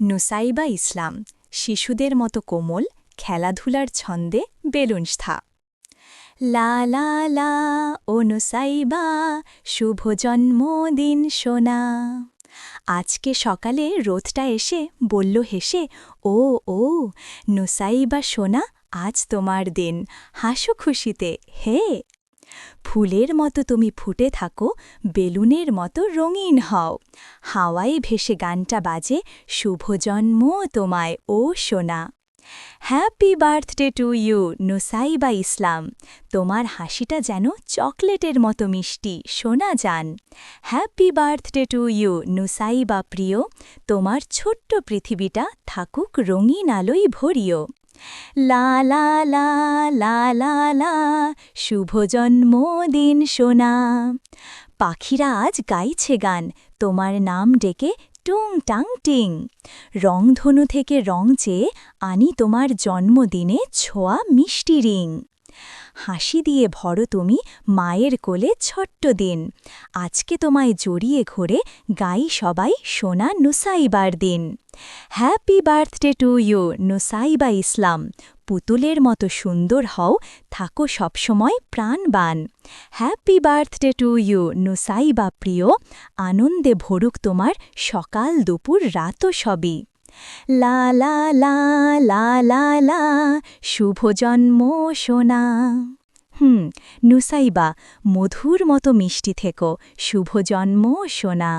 নুসাইবা ইসলাম শিশুদের মতো কোমল খেলাধুলার ছন্দে বেলুনস্থা লা লা লা ও নুসাইবা শুভ জন্মদিন সোনা। আজকে সকালে রোদটা এসে বলল হেসে, ও ও নুসাইবা সোনা, আজ তোমার দিন, হাসো খুশিতে হে। ফুলের মতো তুমি ফুটে থাকো, বেলুনের মতো রঙিন হও, হাওয়ায় ভেসে গানটা বাজে, শুভ জন্ম তোমায় ও সোনা। Happy birthday to you Nusaiba Islam, তোমার হাসিটা যেন চকলেটের মতো মিষ্টি সোনা জান। Happy birthday to you Nusaiba প্রিয়, তোমার ছোট্ট পৃথিবীটা থাকুক রঙিন আলোয় ভরিও। লা লা লা লা লা লা শুভ জন্মদিন সোনা। পাখিরা আজ গাইছে গান, তোমার নাম ডেকে টুং টাং টিং। রংধনু থেকে রং চেয়ে আনি তোমার জন্মদিনে ছোঁয়া মিষ্টি রিং। হাসি দিয়ে ভরো তুমি মায়ের কোলে ছোট্ট দিন, আজকে তোমায় জড়িয়ে ঘোরে গাই সবাই সোনা নুসাইবার দিন। Happy birthday to you Nusaiba Islam, পুতুলের মতো সুন্দর হও, থাকো সবসময় প্রাণবান। Happy birthday to you Nusaiba প্রিয়, আনন্দে ভরুক তোমার সকাল দুপুর রাতও সবই। লা লা লা লা লা লা শুভ জন্ম সোনা। নুসাইবা, মধুর মতো মিষ্টি থেকো, শুভ জন্ম সোনা।